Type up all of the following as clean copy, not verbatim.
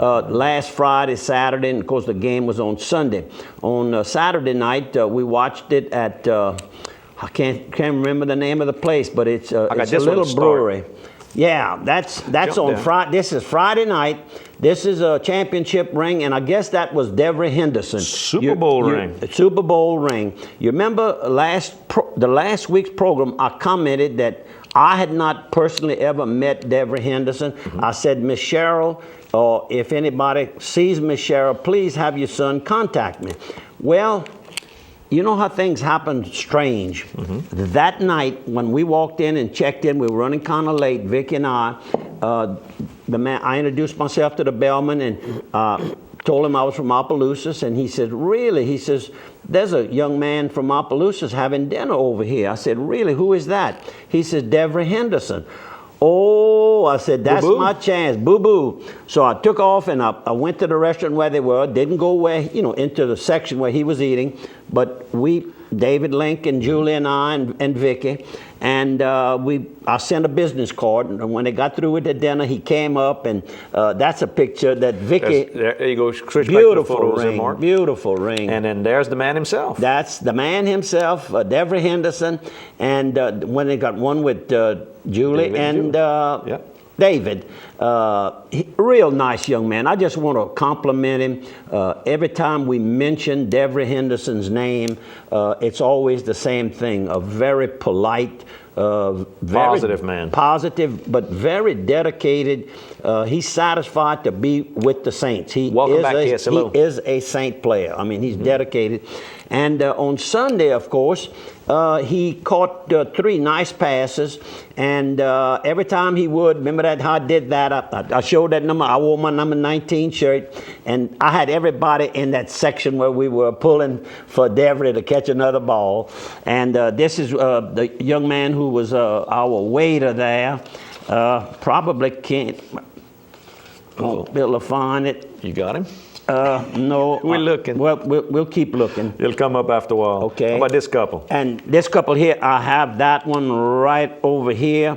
last Friday, Saturday, and of course the game was on Sunday. On Saturday night, we watched it at, I can't remember the name of the place, but it's a little brewery. Yeah, that's on Friday. This is Friday night. This is a championship ring, and I guess that was Devery Henderson. Super Bowl ring. Super Bowl ring. You remember the last week's program, I commented that I had not personally ever met Devery Henderson. I said, Miss Cheryl, or if anybody sees Miss Cheryl, please have your son contact me. Well, you know how things happen strange. That night, when we walked in and checked in, we were running kind of late, Vicky and I, I introduced myself to the bellman and told him I was from Opelousas, and he said, really? He says, there's a young man from Opelousas having dinner over here. I said, really, who is that? He says, Devery Henderson. Oh, I said, that's my chance, boo-boo. So I took off and I went to the restaurant where they were, didn't go into the section where he was eating, but David Link and Julie and I and Vicky, and I sent a business card, and when they got through with the dinner, he came up, and that's a picture that Vicky. There you go, Chris. Beautiful ring, beautiful ring. And then there's the man himself. That's the man himself, Devery Henderson, and when they got one with Julie and David, real nice young man. I just want to compliment him. Every time we mention Devery Henderson's name, it's always the same thing. A very polite, very positive man. Positive, but very dedicated. He's satisfied to be with the Saints. He is a Saint player. I mean, he's dedicated. And on Sunday, of course, he caught 3 nice passes, and every time he would, remember that how I did that? I showed that number. I wore my number 19 shirt, and I had everybody in that section where we were pulling for Devery to catch another ball. And this is the young man who was our waiter there. Probably can't be able to find it. You got him? No. We're looking. Well, we'll keep looking. It'll come up after a while. Okay. How about this couple? And this couple here, I have that one right over here.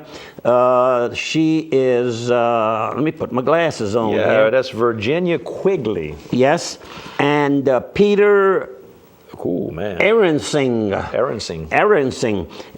She is, let me put my glasses on here. Yeah, that's Virginia Quigley. Yes. And Peter... Cool, man. Aronsing.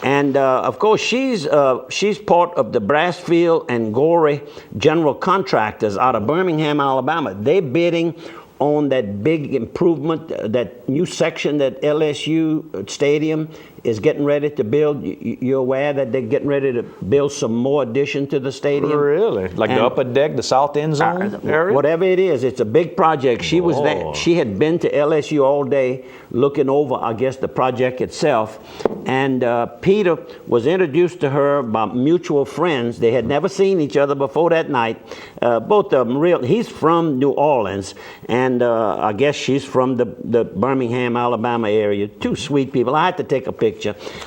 And of course, she's part of the Brassfield and Gorey General Contractors out of Birmingham, Alabama. They're bidding on that big improvement, that new section that LSU Stadium is getting ready to build. You're aware that they're getting ready to build some more addition to the stadium? Really? Like the upper deck, the south end zone area? Whatever it is, it's a big project. She was there. She had been to LSU all day looking over, I guess, the project itself. And Peter was introduced to her by mutual friends. They had never seen each other before that night. Both of them he's from New Orleans, and I guess she's from the Birmingham, Alabama area. 2 sweet people. I had to take a picture.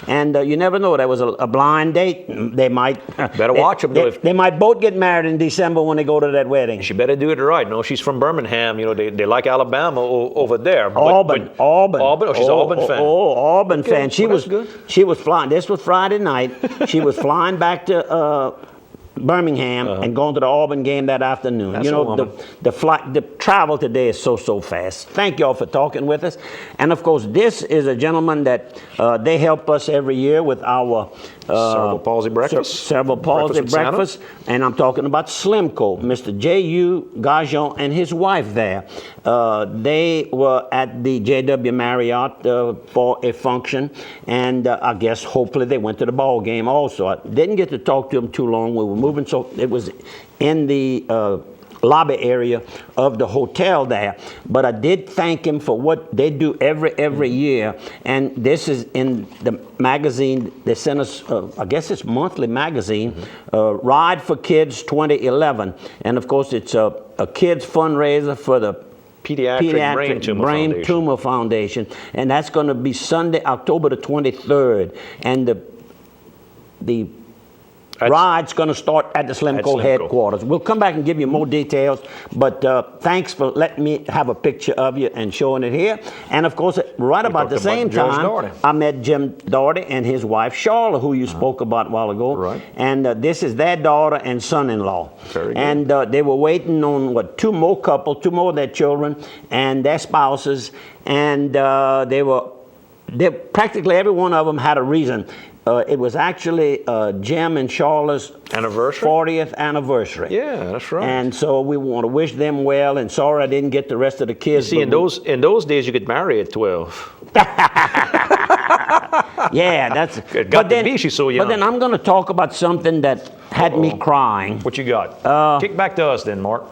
And you never know. There was a blind date. They might... Better watch them, though. They might both get married in December when they go to that wedding. She better do it right. No, she's from Birmingham. You know, they like Alabama over there. Auburn. Oh, she's an Auburn fan. Auburn fan. She was flying. This was Friday night. She was flying back to Birmingham and going to the Auburn game that afternoon. That's the travel today is so fast. Thank y'all for talking with us. And of course, this is a gentleman that they help us every year with our cerebral palsy breakfast. Cerebral palsy breakfast. And I'm talking about Slimco, Mr. J.U. Gajon and his wife there. They were at the J.W. Marriott for a function, and I guess hopefully they went to the ball game also. I didn't get to talk to them too long. We were moving, so it was in the lobby area of the hotel there. But I did thank him for what they do every year. And this is in the magazine. They sent us, I guess it's monthly magazine, Ride for Kids 2011. And of course, it's a kids fundraiser for the Pediatric Brain Tumor Foundation. And that's going to be Sunday, October the 23rd. And the ride's going to start at the Slimco Slimco. headquarters. We'll come back and give you more details, but thanks for letting me have a picture of you and showing it here. And of course, right about the talked same about Judge time, Daugherty. I met Jim Daugherty and his wife, Charlotte, who you spoke about a while ago. Right. And this is their daughter and son-in-law. Very good. And they were waiting on, two more of their children and their spouses. And practically every one of them had a reason. It was actually Jim and Charlotte's Anniversary? 40th anniversary. Yeah, that's right. And so we want to wish them well. And sorry I didn't get the rest of the kids. See, in those days, you could marry at 12. Yeah, that's. Got to be, she's so young. But then I'm going to talk about something that had me crying. What you got? Kick back to us then, Mark.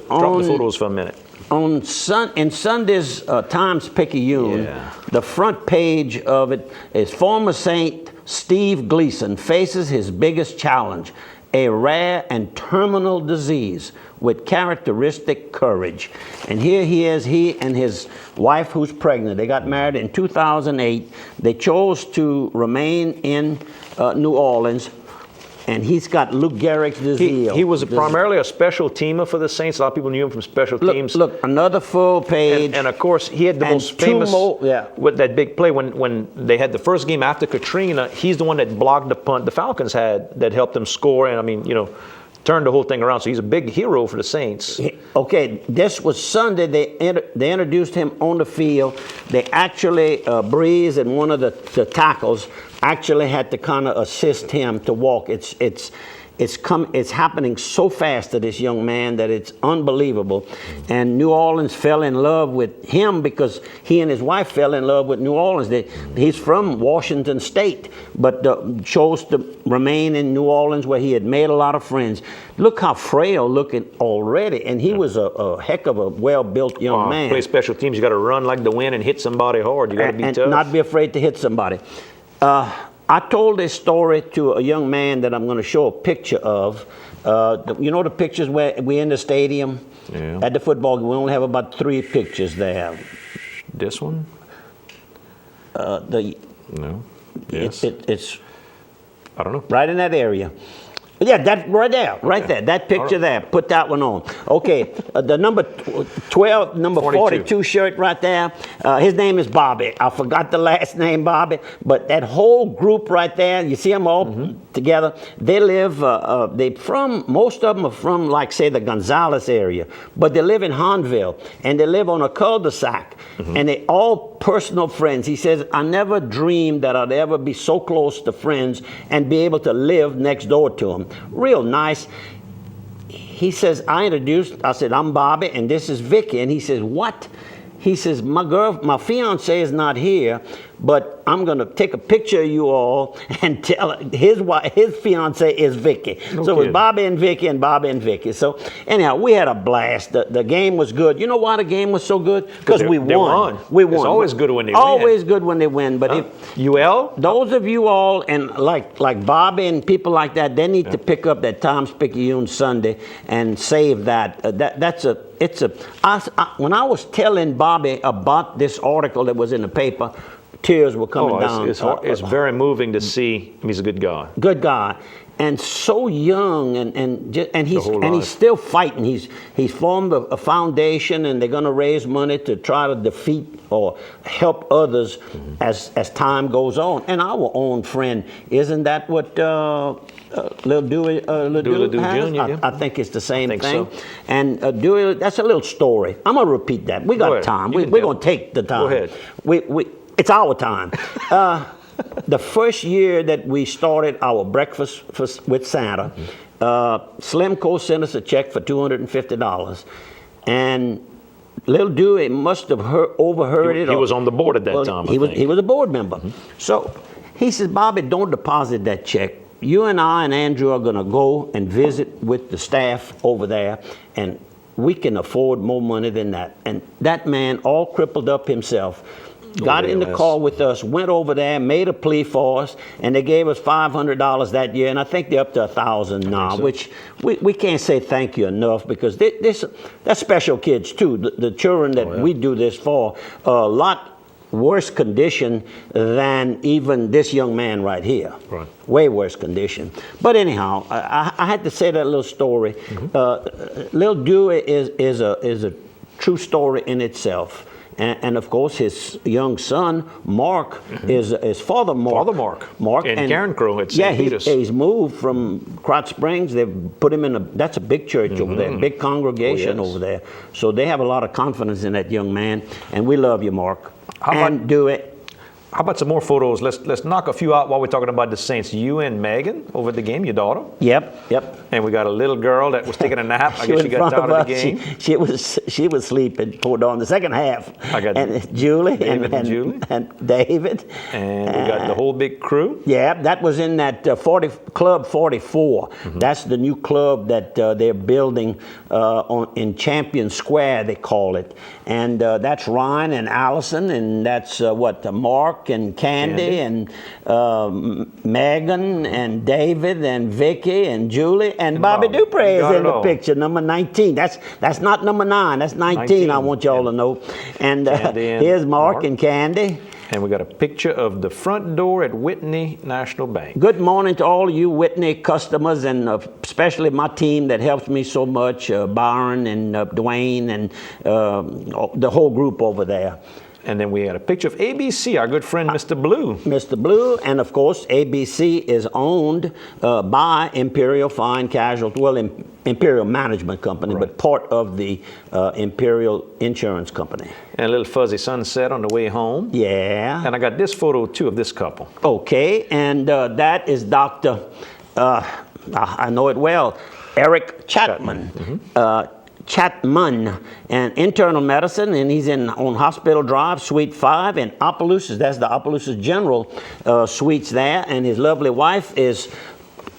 Drop the photos for a minute. In Sunday's Times-Picayune, Yeah. the front page of it is former Saint Steve Gleason faces his biggest challenge, a rare and terminal disease with characteristic courage. And here he is, he and his wife who's pregnant. They got married in 2008. They chose to remain in New Orleans. And he's got Lou Gehrig's disease. He was primarily a special teamer for the Saints. A lot of people knew him from special teams. Look, another full page. And of course, he had the most famous with that big play when they had the first game after Katrina. He's the one that blocked the punt the Falcons had that helped them score. And I mean, turned the whole thing around. So he's a big hero for the Saints. Okay, this was Sunday. They introduced him on the field. They actually, Breeze and one of the tackles actually had to kind of assist him to walk. It's happening so fast to this young man that it's unbelievable. And New Orleans fell in love with him because he and his wife fell in love with New Orleans. He's from Washington State, but chose to remain in New Orleans where he had made a lot of friends. Look how frail looking already. And he was a heck of a well-built young man. Play special teams, you got to run like the wind and hit somebody hard. You got to be tough. And not be afraid to hit somebody. I told this story to a young man that I'm going to show a picture of. The pictures where we're in the stadium at the football game? We only have about 3 pictures there. This one? No. Yes. It's I don't know. right in that area. Yeah, that right there, that picture there. Put that one on. Okay, the number 12, number 42 shirt right there. His name is Bobby. I forgot the last name, Bobby. But that whole group right there, you see them all together. They live. Most of them are from, like, say, the Gonzales area, but they live in Hanville, and they live on a cul-de-sac, and they all personal friends. He says, I never dreamed that I'd ever be so close to friends and be able to live next door to them. Real nice. He says, I said, I'm Bobby, and this is Vicky. And he says, what? He says, my fiance is not here, but I'm going to take a picture of you all and tell his fiance is Vicky. So it was Bobby and Vicky and Bobby and Vicky. So anyhow, we had a blast. The game was good. You know why the game was so good? Because we won. We won. It's always good when they win. Always good when they win. But those of you all, and like Bobby and people like that, they need to pick up that Times-Picayune Sunday and save that. When I was telling Bobby about this article that was in the paper, tears were coming down. It's very moving to see. He's a good guy. Good guy, and so young, and he's still fighting. He's formed a foundation, and they're going to raise money to try to defeat or help others as time goes on. And our own friend, isn't that what Lil Dewey has? Jr., I think it's the same thing. So. And Dewey, that's a little story. I'm going to repeat that. We got time. We're going to take the time. Go ahead. It's our time. The first year that we started our breakfast with Santa, Slimco sent us a check for $250. And Lil Dewey must have overheard it. He was on the board at that time. He was a board member. So he says, Bobby, don't deposit that check. You and I and Andrew are going to go and visit with the staff over there, and we can afford more money than that. And that man, all crippled up himself, got in the car with us, went over there, made a plea for us, and they gave us $500 that year, and I think they're up to $1,000 now, which we can't say thank you enough, because that's special kids too. The children that we do this for, a lot worse condition than even this young man right here. Right. Way worse condition. But anyhow, I had to say that little story. Little Dewey is a true story in itself. And of course, his young son, Mark, is Father Mark. Father Mark. In Carencro at St. Peter's. He's moved from Krotz Springs. They've put him in that's a big church over there, big congregation over there. So they have a lot of confidence in that young man. And we love you, Mark. How about some more photos? Let's knock a few out while we're talking about the Saints. You and Megan over at the game, your daughter. Yep. And we got a little girl that was taking a nap. I guess she got tired of the game. She was sleeping. Pulled on the second half. I got Julie David and Julie and David. And we got the whole big crew. Yeah, that was in that Club 44. That's the new club that they're building in Champion Square, they call it. And that's Ryan and Allison, and that's Mark and Candy and Megan and David and Vicky and Julie and Bobby Dupre is in the picture, number 19. That's not number 9, that's 19. I want y'all to know. And here's Mark and Candy. And we got a picture of the front door at Whitney National Bank. Good morning to all you Whitney customers, and especially my team that helps me so much, Byron and Dwayne and the whole group over there. And then we had a picture of ABC, our good friend Mr. Blue. Mr. Blue, and of course ABC is owned by Imperial Fine Casualty, Imperial Management Company, but part of the Imperial Insurance Company. And a little fuzzy sunset on the way home. Yeah. And I got this photo too of this couple. Okay, and that is Dr. I know it well, Eric Chapman. Chapman and internal medicine, and he's on Hospital Drive, Suite 5 in Opelousas. That's the Opelousas General suites there, and his lovely wife is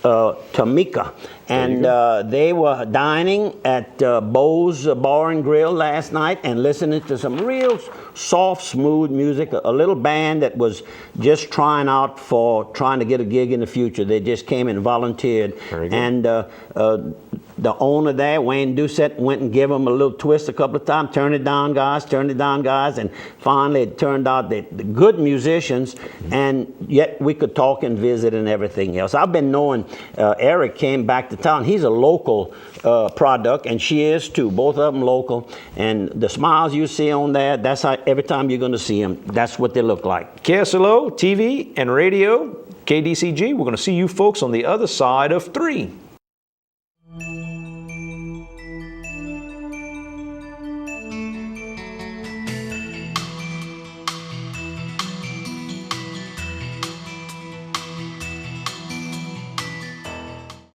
Tamika. And they were dining at Bo's Bar and Grill last night and listening to some real soft, smooth music, a little band that was just trying to get a gig in the future. They just came and volunteered. And the owner there, Wayne Doucette, went and gave them a little twist a couple of times. Turn it down, guys. And finally it turned out that the good musicians, and yet we could talk and visit and everything else. I've been knowing Eric came back to town. He's a local product, and she is too. Both of them local. And the smiles you see on there, that's how every time you're going to see them, that's what they look like. KSLO, TV, and radio, KDCG. We're going to see you folks on the other side of 3.